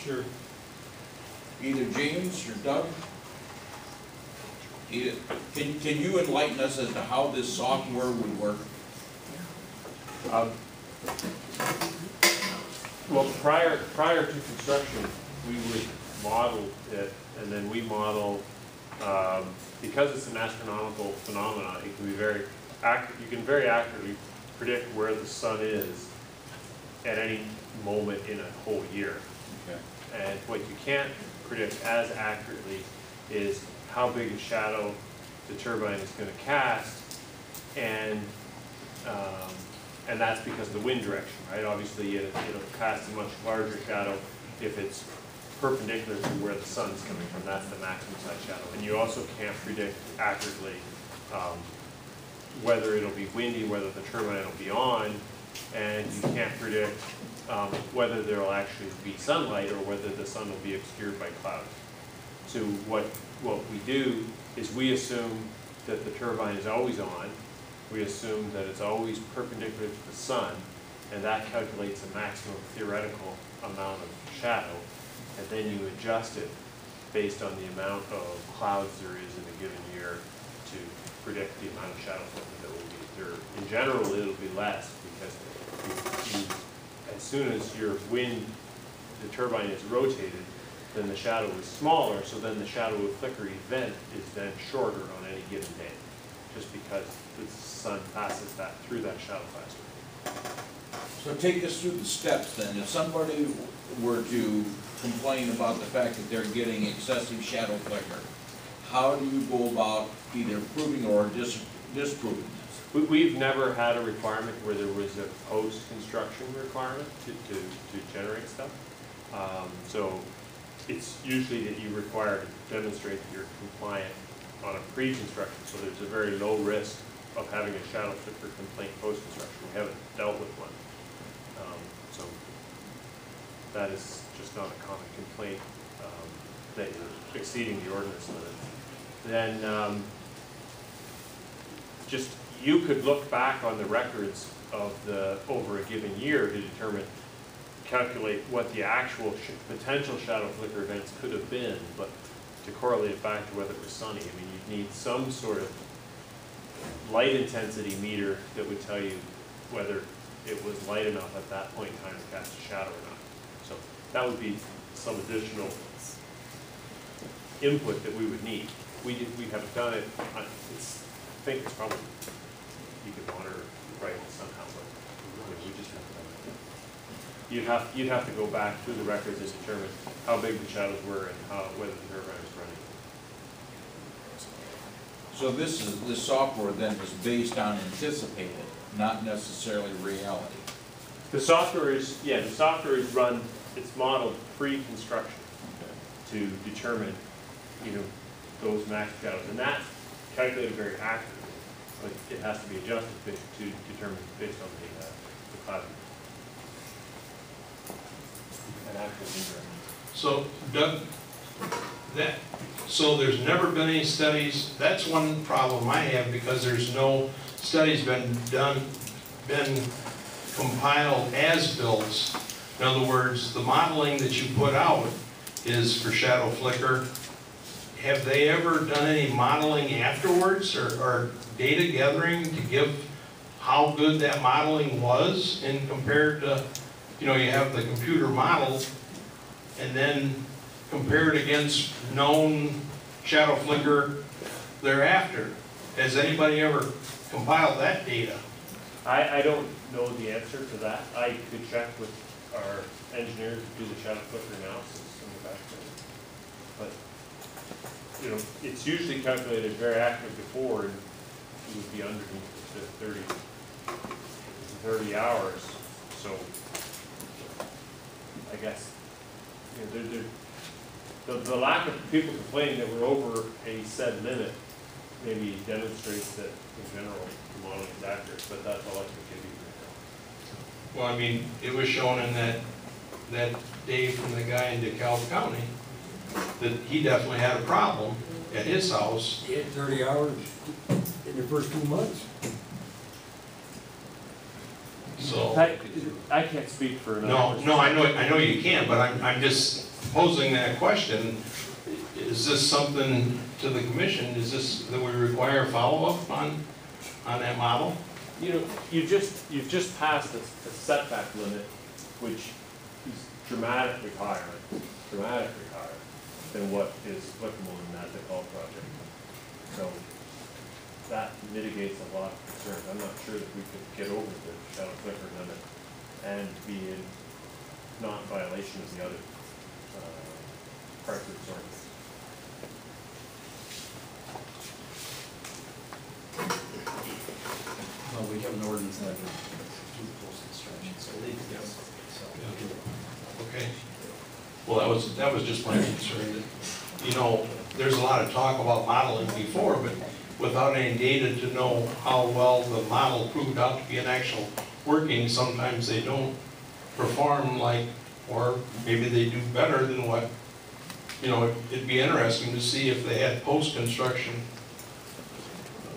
Sure. Either James or Doug? Can you enlighten us as to how this software would work? Well, prior to construction, we would model it, and then we model, because it's an astronomical phenomenon, it can be very accurate. You can very accurately predict where the sun is at any moment in a whole year. Okay. And what you can't predict as accurately is how big a shadow the turbine is going to cast, and that's because of the wind direction, right? Obviously, it'll cast a much larger shadow if it's perpendicular to where the sun's coming from. That's the maximum size shadow. And you also can't predict accurately whether it'll be windy, whether the turbine will be on, and you can't predict whether there will actually be sunlight or whether the sun will be obscured by clouds. So what we do is we assume that the turbine is always on. We assume that it's always perpendicular to the sun, and that calculates a maximum theoretical amount of shadow, and then you adjust it based on the amount of clouds there is in a given year to predict the amount of shadow flicker that will be there. In general, it'll be less because as soon as the turbine is rotated, then the shadow is smaller, so then the shadow of flicker event is then shorter on any given day, just because the sun passes through that shadow faster. So take us through the steps then. If somebody were to complain about the fact that they're getting excessive shadow flicker, how do you go about either proving or disproving this? We've never had a requirement where there was a post-construction requirement to generate stuff. So it's usually that you require to demonstrate that you're compliant on a pre-construction, so there's a very low risk of having a shadow flicker complaint post-construction. We haven't dealt with one. So that is just not a common complaint that you're exceeding the ordinance limit. Then just you could look back on the records of over a given year to calculate what the actual potential shadow flicker events could have been, but to correlate it back to whether it was sunny, I mean, you'd need some sort of light intensity meter that would tell you whether it was light enough at that point in time to cast a shadow or not. So that would be some additional input that we would need. We haven't done it. I think it's probably, you could monitor brightness somehow, but we just haven't done it. You'd have to go back through the records and determine how big the shadows were and whether the turbine was running. So this software then is based on anticipated, not necessarily reality. The software is run. It's modeled pre-construction to determine, those max shadows, and that's calculated very accurately. But it has to be adjusted to determine based on the cloud and actual meter. So, Doug, so there's never been any studies. That's one problem I have, because there's no studies been compiled as builds. In other words, the modeling that you put out is for shadow flicker. Have they ever done any modeling afterwards or data gathering to give how good that modeling was, and compared to, you have the computer model and then compare it against known shadow flicker thereafter? Has anybody ever compiled that data? I don't know the answer to that. I could check with our engineers who do the shadow flicker analysis in the back there. But it's usually calculated very accurately before, and it would be underneath the 30 hours. So I guess the lack of people complaining that we're over a said limit maybe demonstrates that in general the modeling is accurate, but that's all I can give you right now. Well, I mean, it was shown in that day from the guy in DeKalb County that he definitely had a problem at his house. He had 30 hours in the first 2 months. So I can't speak for another no, person. I know you can't, but I'm just posing that question, is this something to the commission, is this that we require follow-up on that model? You know, you've just passed a setback limit, which is dramatically higher than what is applicable in that default project. So that mitigates a lot of concerns. I'm not sure that we could get over the shadow flicker limit and be in not violation of the other parts of the ordinance. Well, we have an ordinance that would do post-construction, so they, yes, so. Okay. Well, that was just my concern. That, you know, there's a lot of talk about modeling before, but without any data to know how well the model proved out to be an actual working, sometimes they don't perform like, or maybe they do better than what, you know, it'd be interesting to see if they had post-construction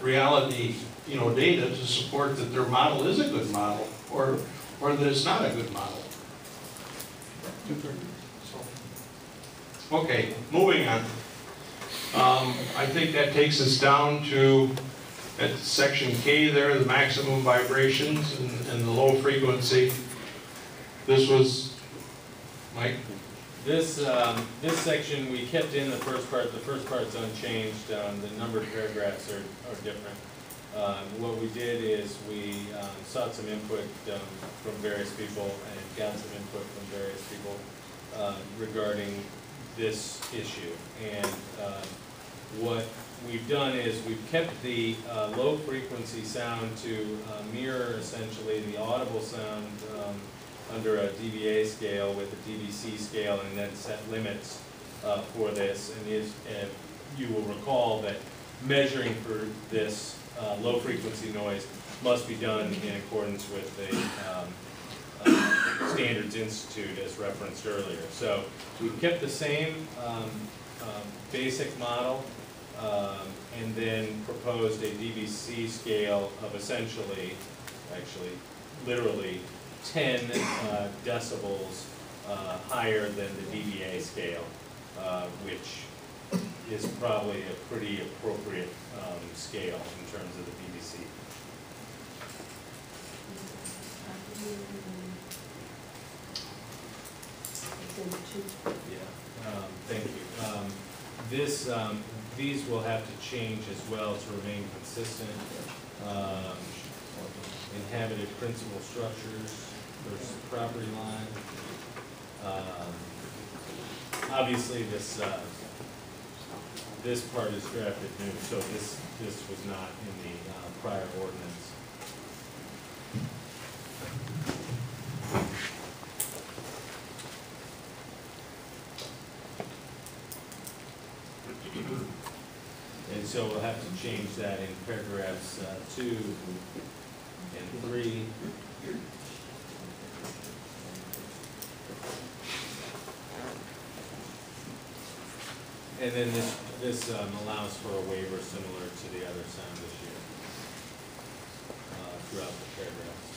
reality, you know, data to support that their model is a good model, or that it's not a good model. Okay, moving on. I think that takes us down to, at section K there, the maximum vibrations and the low frequency. This was, Mike? This section, we kept in the first part. The first part's unchanged. The numbered paragraphs are different. What we did is we sought some input from various people and got some input from various people regarding this issue. And what we've done is we've kept the low frequency sound to mirror essentially the audible sound under a dBA scale with a dBc scale, and then set limits for this. And you will recall that measuring for this low frequency noise must be done in accordance with the Standards Institute as referenced earlier. So we've kept the same basic model and then proposed a dBc scale of essentially, actually, literally 10 decibels higher than the dBA scale, which is probably a pretty appropriate scale in terms of the dBc. Yeah, thank you. These will have to change as well to remain consistent. Inhabited principal structures versus property line. Obviously, this part is drafted new, so this was not in the prior ordinance. And so we'll have to change that in paragraphs 2 and 3. And then this allows for a waiver similar to the other sound issue throughout the paragraphs.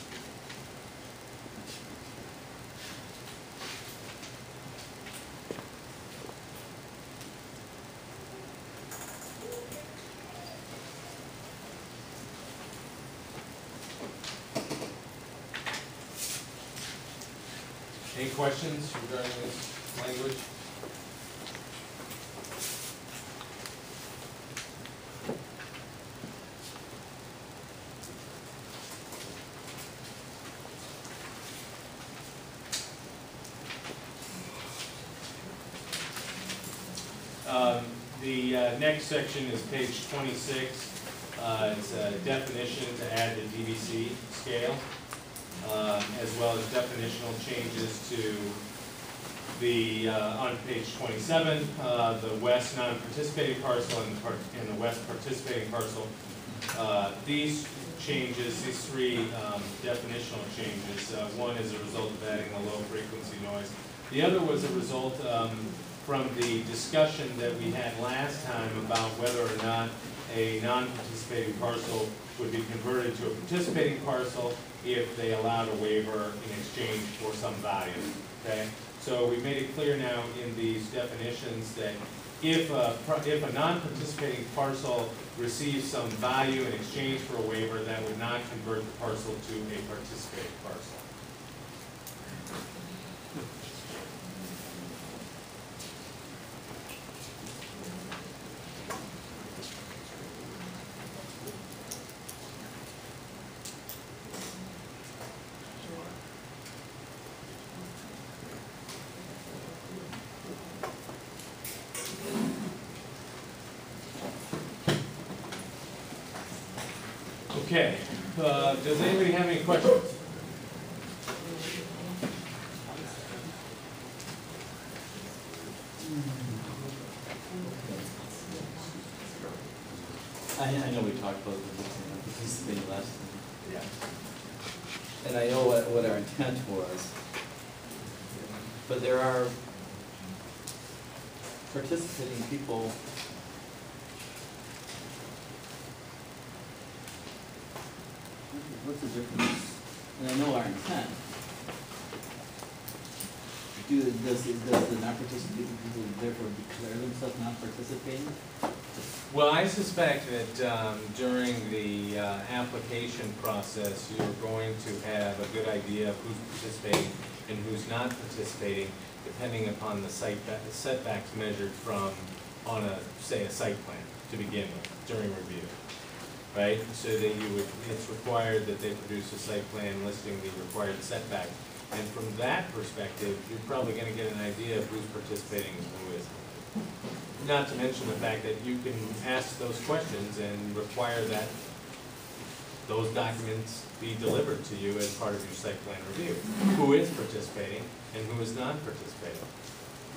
Any questions regarding this language? The next section is page 26. It's a definition to add the dBc scale, as well as definitional changes to the, on page 27, the west non-participating parcel and the west participating parcel. These changes, these three definitional changes, one is a result of adding the low frequency noise. The other was a result from the discussion that we had last time about whether or not a non-participating parcel would be converted to a participating parcel if they allowed a waiver in exchange for some value, okay? So we made it clear now in these definitions that if a non-participating parcel receives some value in exchange for a waiver, that would not convert the parcel to a participating parcel. Okay, does anybody have any questions? I know we talked about the participating last time, Yeah. and I know what our intent was. But there are participating people what's the difference? And I know our intent. Does the non-participating people therefore declare themselves non-participating? Well, I suspect that during the application process, you're going to have a good idea of who's participating and who's not participating, depending upon the setbacks measured from, on a, say, a site plan to begin with, during review. Right, so that you would, it's required that they produce a site plan listing the required setback. And from that perspective, you're probably gonna get an idea of who's participating and who isn't. Not to mention the fact that you can ask those questions and require that those documents be delivered to you as part of your site plan review. Who is participating and who is not participating?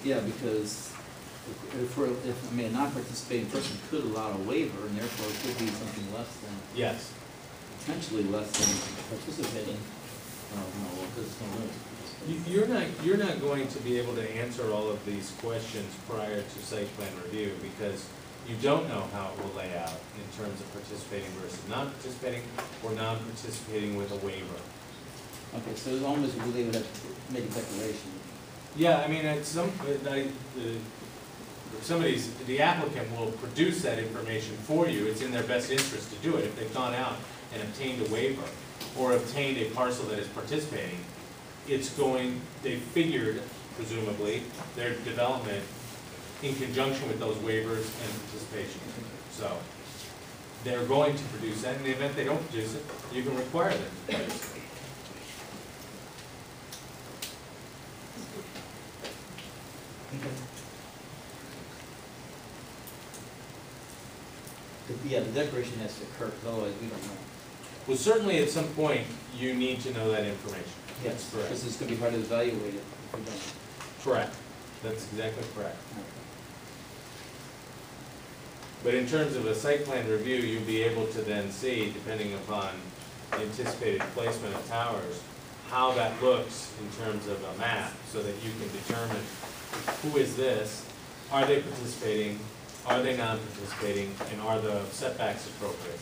Yeah, because if a non-participating person could allow a waiver, and therefore it could be something less than, Yes. potentially less than participating. No, because it's no limit. You're not going to be able to answer all of these questions prior to site plan review because you don't know how it will lay out in terms of participating versus non-participating or non-participating with a waiver. Okay, so it's almost they would have to make a declaration. Yeah, I mean, the applicant will produce that information for you. It's in their best interest to do it. If they've gone out and obtained a waiver or obtained a parcel that is participating, they figured, presumably, their development in conjunction with those waivers and participation. So they're going to produce that. In the event they don't produce it, you can require them to produce it. Yeah, the declaration has to occur, because otherwise we don't know. Well, certainly at some point, you need to know that information. Yes, correct. because it's going to be hard to evaluate it if we don't. Correct. That's exactly correct. But in terms of a site plan review, you'll be able to then see, depending upon the anticipated placement of towers, how that looks in terms of a map, so that you can determine who is this, are they participating, are they non-participating, and are the setbacks appropriate?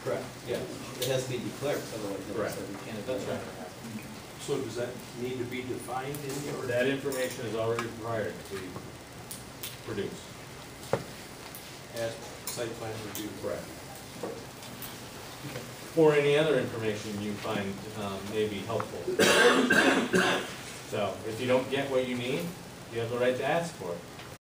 Correct. Yeah, it has to be declared, otherwise Correct. we can't That's evaluate right. it. So does that need to be defined in here? That information is already required to be produced. As site plan review? Correct. Or any other information you find may be helpful. So if you don't get what you need, you have the right to ask for it.